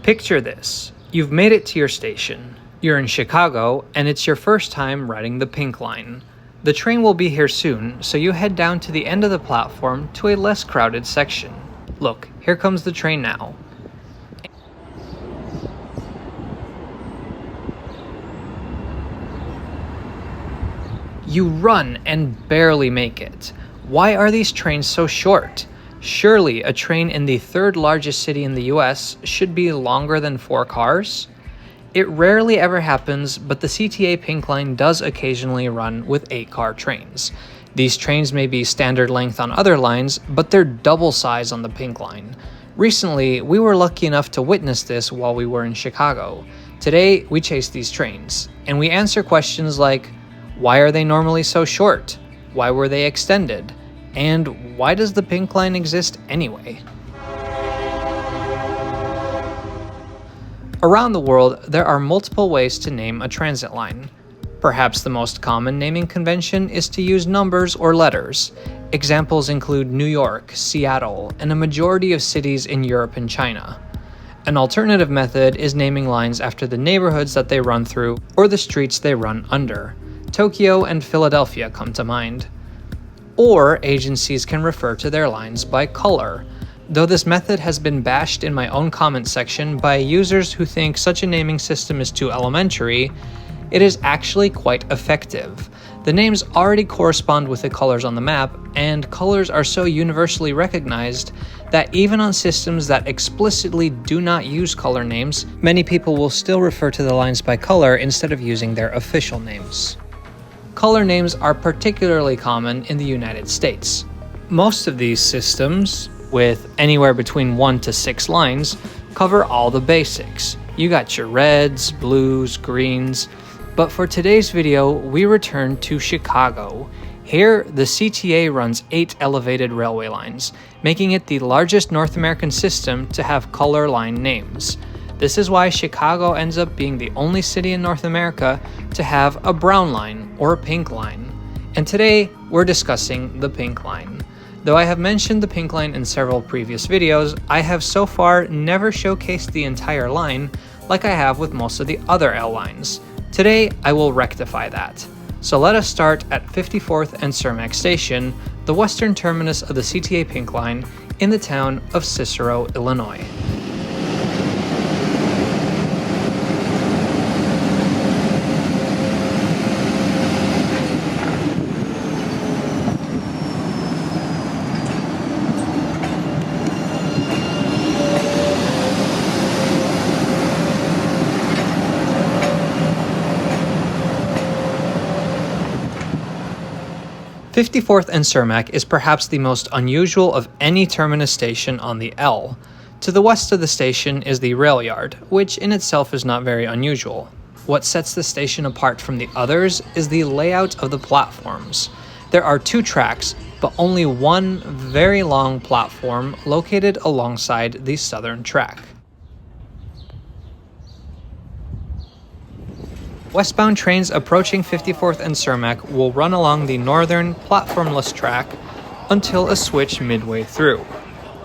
Picture this. You've made it to your station. You're in Chicago, and it's your first time riding the Pink Line. The train will be here soon, so you head down to the end of the platform to a less crowded section. Look, here comes the train now. You run and barely make it. Why are these trains so short? Surely a train in the third largest city in the US should be longer than 4 cars? It rarely ever happens, but the CTA Pink Line does occasionally run with 8-car trains. These trains may be standard length on other lines, but they're double size on the Pink Line. Recently, we were lucky enough to witness this while we were in Chicago. Today, we chase these trains, and we answer questions like, why are they normally so short? Why were they extended? And why does the Pink Line exist anyway? Around the world, there are multiple ways to name a transit line. Perhaps the most common naming convention is to use numbers or letters. Examples include New York, Seattle, and a majority of cities in Europe and China. An alternative method is naming lines after the neighborhoods that they run through or the streets they run under. Tokyo and Philadelphia come to mind. Or agencies can refer to their lines by color. Though this method has been bashed in my own comment section by users who think such a naming system is too elementary, it is actually quite effective. The names already correspond with the colors on the map, and colors are so universally recognized that even on systems that explicitly do not use color names, many people will still refer to the lines by color instead of using their official names. Color names are particularly common in the United States. Most of these systems, with anywhere between 1 to 6 lines, cover all the basics. You got your reds, blues, greens, but for today's video, we return to Chicago. Here, the CTA runs 8 elevated railway lines, making it the largest North American system to have color line names. This is why Chicago ends up being the only city in North America to have a brown line or a pink line. And today, we're discussing the Pink Line. Though I have mentioned the Pink Line in several previous videos, I have so far never showcased the entire line like I have with most of the other L lines. Today, I will rectify that. So let us start at 54th and Cermak Station, the western terminus of the CTA Pink Line in the town of Cicero, Illinois. 54th and Cermak is perhaps the most unusual of any terminus station on the L. To the west of the station is the rail yard, which in itself is not very unusual. What sets the station apart from the others is the layout of the platforms. There are 2 tracks, but only one very long platform located alongside the southern track. Westbound trains approaching 54th and Cermak will run along the northern platformless track until a switch midway through.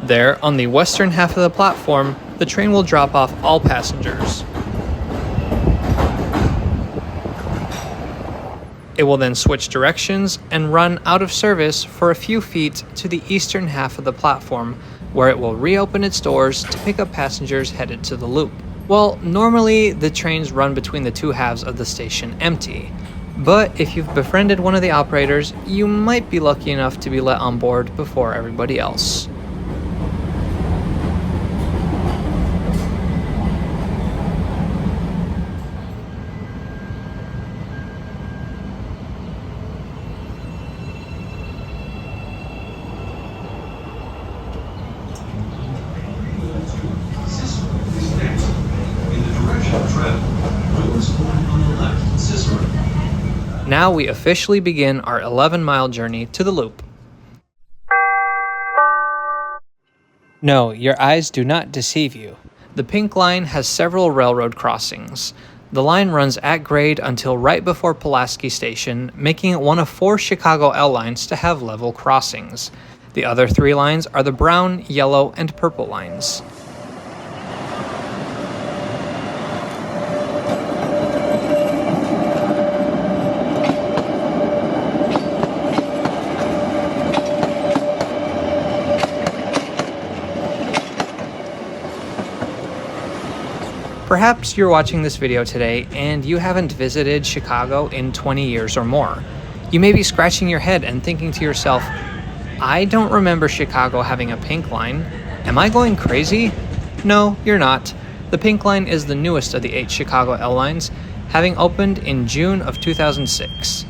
There, on the western half of the platform, the train will drop off all passengers. It will then switch directions and run out of service for a few feet to the eastern half of the platform, where it will reopen its doors to pick up passengers headed to the loop. Well, normally the trains run between the 2 halves of the station empty, but if you've befriended one of the operators, you might be lucky enough to be let on board before everybody else. Now we officially begin our 11-mile journey to the loop. No, your eyes do not deceive you. The Pink Line has several railroad crossings. The line runs at grade until right before Pulaski Station, making it one of 4 Chicago L lines to have level crossings. The other 3 lines are the brown, yellow, and purple lines. Perhaps you're watching this video today and you haven't visited Chicago in 20 years or more. You may be scratching your head and thinking to yourself, I don't remember Chicago having a Pink Line. Am I going crazy? No, you're not. The Pink Line is the newest of the 8 Chicago L lines, having opened in June of 2006.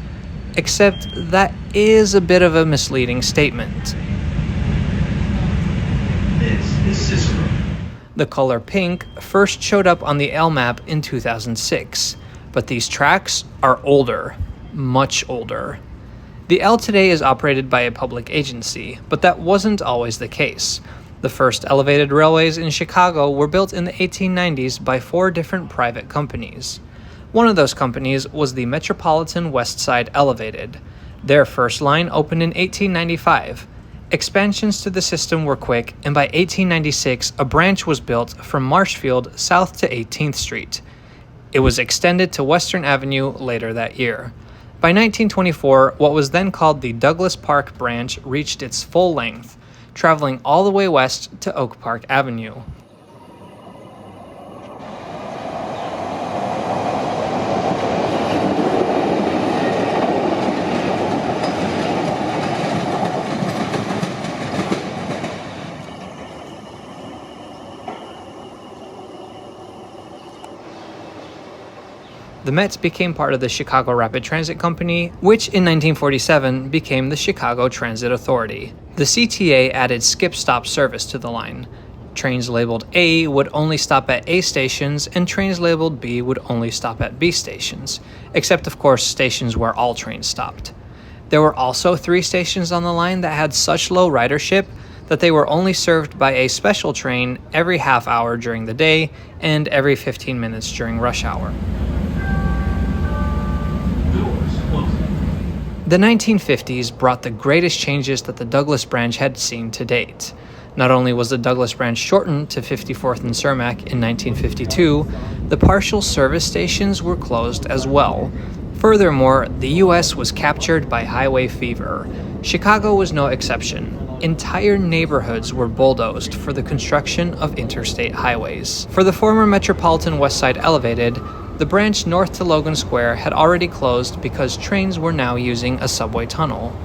Except that is a bit of a misleading statement. This is Cicero. The color pink first showed up on the L map in 2006, but these tracks are older, much older. The L today is operated by a public agency, but that wasn't always the case. The first elevated railways in Chicago were built in the 1890s by 4 different private companies. One of those companies was the Metropolitan West Side Elevated. Their first line opened in 1895. Expansions to the system were quick, and by 1896, a branch was built from Marshfield south to 18th Street. It was extended to Western Avenue later that year. By 1924, what was then called the Douglas Park branch reached its full length, traveling all the way west to Oak Park Avenue. The Met became part of the Chicago Rapid Transit Company, which in 1947 became the Chicago Transit Authority. The CTA added skip-stop service to the line. Trains labeled A would only stop at A stations, and trains labeled B would only stop at B stations, except of course stations where all trains stopped. There were also 3 stations on the line that had such low ridership that they were only served by a special train every half hour during the day and every 15 minutes during rush hour. The 1950s brought the greatest changes that the Douglas branch had seen to date. Not only was the Douglas branch shortened to 54th and Cermak in 1952, the partial service stations were closed as well. Furthermore, the U.S. was captured by highway fever. Chicago was no exception. Entire neighborhoods were bulldozed for the construction of interstate highways. For the former Metropolitan West Side Elevated, the branch north to Logan Square had already closed because trains were now using a subway tunnel.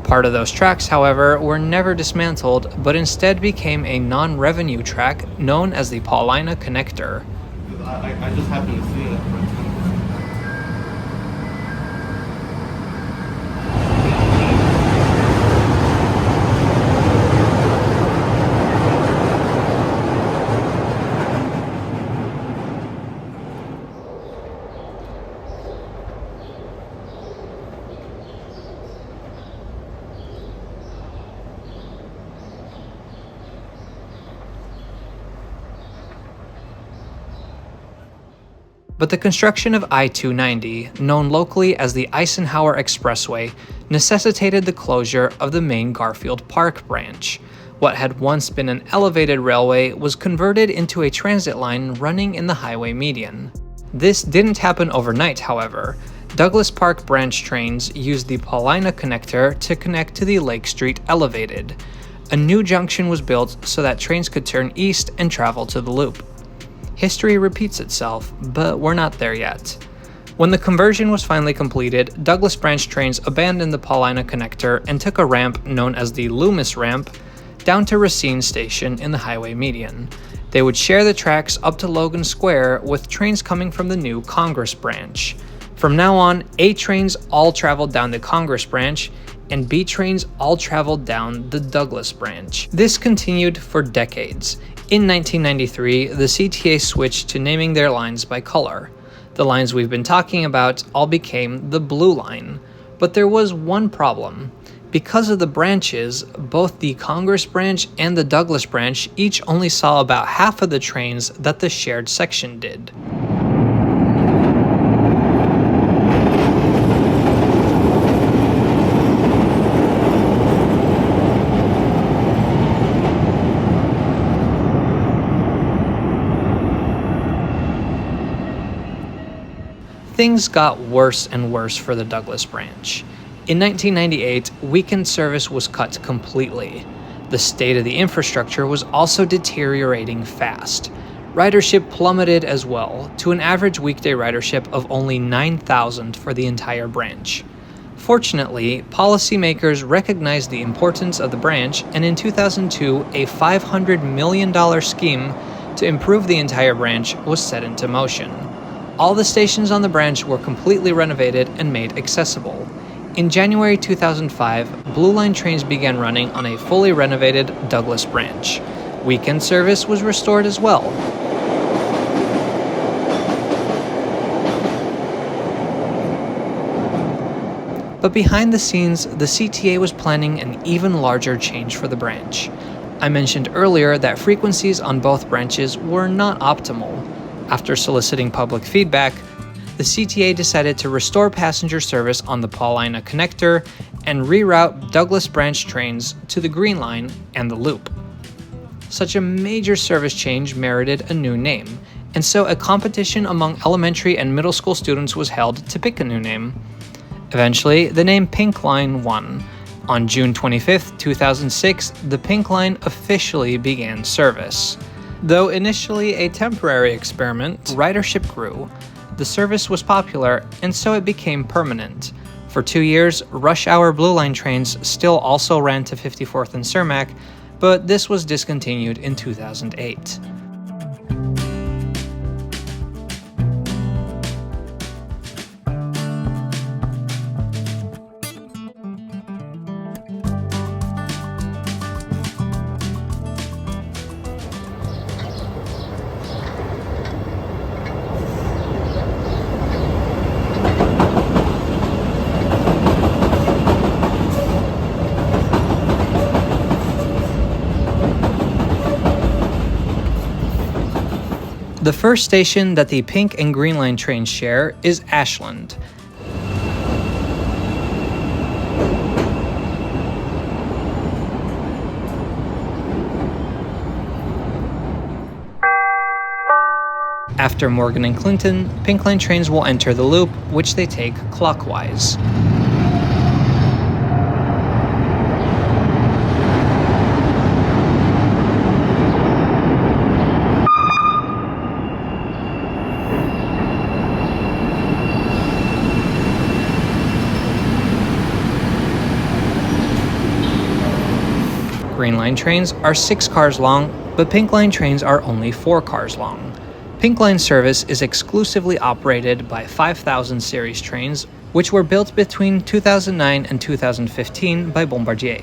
Part of those tracks, however, were never dismantled, but instead became a non-revenue track known as the Paulina Connector. I just happened to see it. But the construction of I-290, known locally as the Eisenhower Expressway, necessitated the closure of the main Garfield Park branch. What had once been an elevated railway was converted into a transit line running in the highway median. This didn't happen overnight, however. Douglas Park branch trains used the Paulina Connector to connect to the Lake Street Elevated. A new junction was built so that trains could turn east and travel to the loop. History repeats itself, but we're not there yet. When the conversion was finally completed, Douglas branch trains abandoned the Paulina Connector and took a ramp known as the Loomis Ramp down to Racine Station in the highway median. They would share the tracks up to Logan Square with trains coming from the new Congress branch. From now on, A trains all traveled down the Congress branch, and B trains all traveled down the Douglas branch. This continued for decades. In 1993, the CTA switched to naming their lines by color. The lines we've been talking about all became the Blue Line. But there was one problem. Because of the branches, both the Congress branch and the Douglas branch each only saw about half of the trains that the shared section did. Things got worse and worse for the Douglas branch. In 1998, weekend service was cut completely. The state of the infrastructure was also deteriorating fast. Ridership plummeted as well, to an average weekday ridership of only 9,000 for the entire branch. Fortunately, policymakers recognized the importance of the branch, and in 2002, a $500 million scheme to improve the entire branch was set into motion. All the stations on the branch were completely renovated and made accessible. In January 2005, Blue Line trains began running on a fully renovated Douglas branch. Weekend service was restored as well. But behind the scenes, the CTA was planning an even larger change for the branch. I mentioned earlier that frequencies on both branches were not optimal. After soliciting public feedback, the CTA decided to restore passenger service on the Paulina connector and reroute Douglas branch trains to the Green Line and the Loop. Such a major service change merited a new name, and so a competition among elementary and middle school students was held to pick a new name. Eventually, the name Pink Line won. On June 25, 2006, the Pink Line officially began service. Though initially a temporary experiment, ridership grew. The service was popular, and so it became permanent. For 2 years, rush hour Blue Line trains still also ran to 54th and Cermak, but this was discontinued in 2008. The first station that the Pink and Green Line trains share is Ashland. After Morgan and Clinton, Pink Line trains will enter the Loop, which they take clockwise. Green Line trains are 6 cars long, but Pink Line trains are only 4 cars long. Pink Line service is exclusively operated by 5000 series trains, which were built between 2009 and 2015 by Bombardier.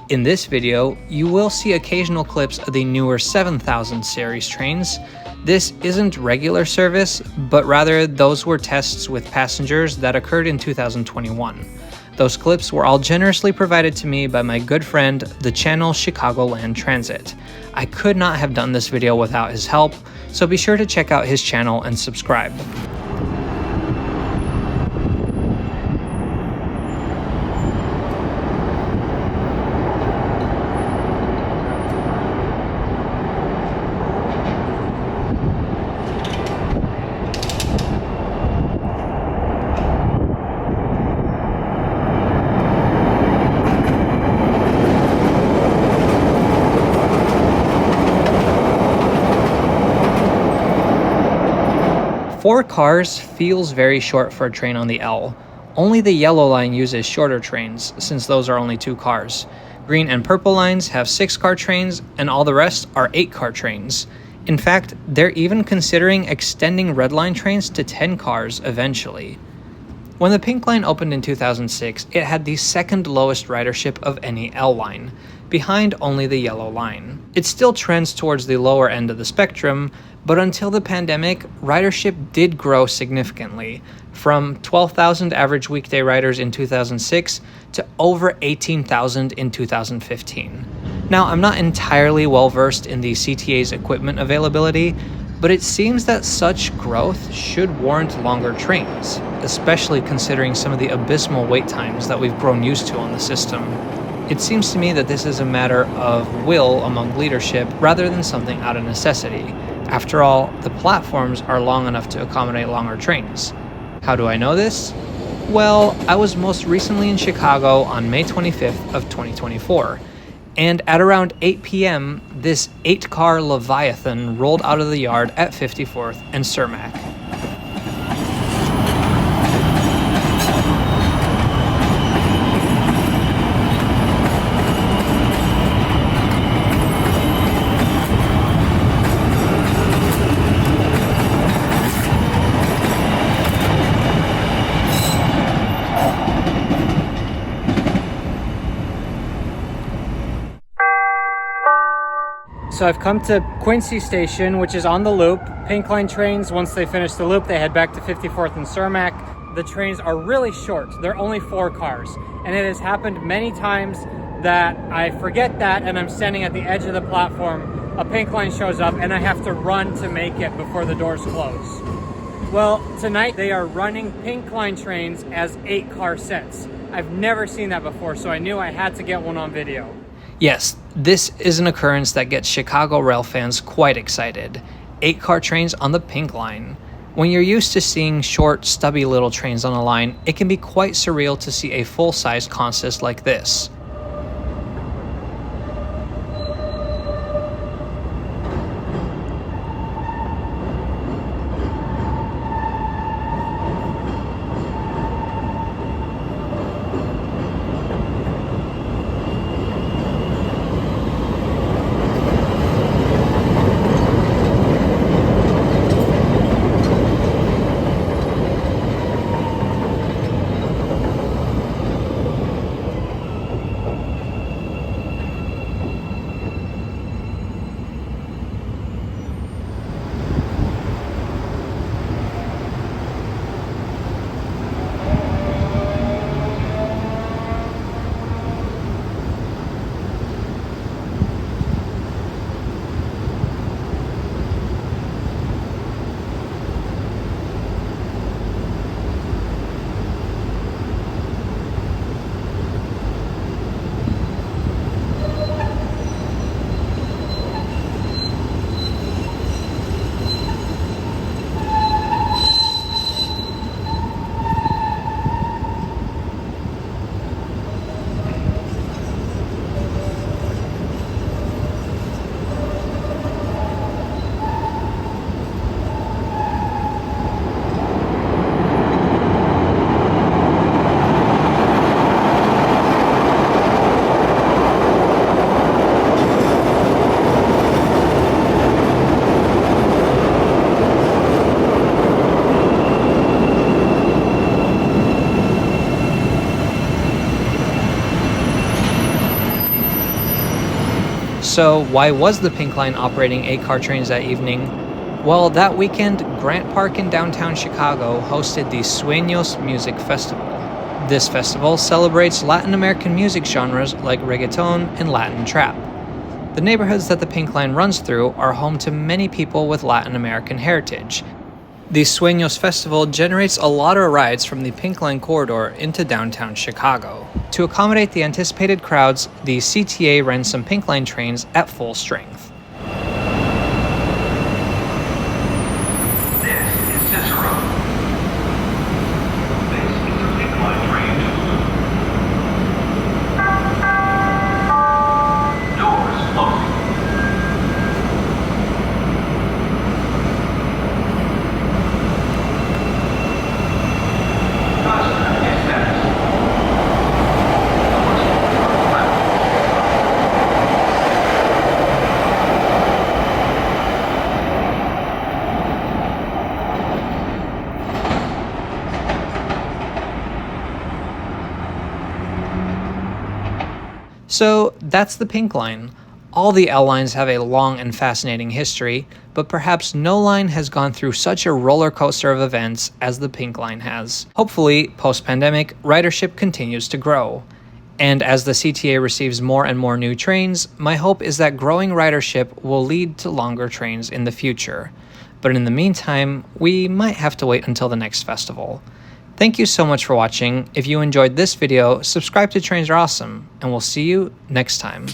In this video, you will see occasional clips of the newer 7000 series trains. This isn't regular service, but rather those were tests with passengers that occurred in 2021. Those clips were all generously provided to me by my good friend, the channel Chicagoland Transit. I could not have done this video without his help, so be sure to check out his channel and subscribe. Four cars feels very short for a train on the L. Only the yellow line uses shorter trains, since those are only 2 cars. Green and purple lines have 6-car trains, and all the rest are 8-car trains. In fact, they're even considering extending red line trains to 10 cars eventually. When the Pink Line opened in 2006, it had the second lowest ridership of any L line, behind only the yellow line. It still trends towards the lower end of the spectrum, but until the pandemic, ridership did grow significantly, from 12,000 average weekday riders in 2006 to over 18,000 in 2015. Now, I'm not entirely well versed in the CTA's equipment availability, but it seems that such growth should warrant longer trains, especially considering some of the abysmal wait times that we've grown used to on the system. It seems to me that this is a matter of will among leadership rather than something out of necessity. After all, the platforms are long enough to accommodate longer trains. How do I know this? Well, I was most recently in Chicago on May 25th of 2024, and at around 8 p.m., this 8-car Leviathan rolled out of the yard at 54th and Cermak. So I've come to Quincy Station, which is on the loop. Pink Line trains, once they finish the loop, they head back to 54th and Cermak. The trains are really short. They're only 4 cars. And it has happened many times that I forget that and I'm standing at the edge of the platform, a Pink Line shows up and I have to run to make it before the doors close. Well, tonight they are running Pink Line trains as 8-car sets. I've never seen that before, so I knew I had to get one on video. Yes, this is an occurrence that gets Chicago rail fans quite excited. 8-car trains on the Pink Line. When you're used to seeing short, stubby little trains on a line, it can be quite surreal to see a full-size consist like this. So why was the Pink Line operating 8-car trains that evening? Well, that weekend, Grant Park in downtown Chicago hosted the Sueños Music Festival. This festival celebrates Latin American music genres like reggaeton and Latin trap. The neighborhoods that the Pink Line runs through are home to many people with Latin American heritage. The Sueños Festival generates a lot of rides from the Pink Line corridor into downtown Chicago. To accommodate the anticipated crowds, the CTA ran some Pink Line trains at full strength. So that's the Pink Line. All the L lines have a long and fascinating history, but perhaps no line has gone through such a roller coaster of events as the Pink Line has. Hopefully, post-pandemic, ridership continues to grow. And as the CTA receives more and more new trains, my hope is that growing ridership will lead to longer trains in the future. But in the meantime, we might have to wait until the next festival. Thank you so much for watching. If you enjoyed this video, subscribe to Trains Are Awesome, and we'll see you next time.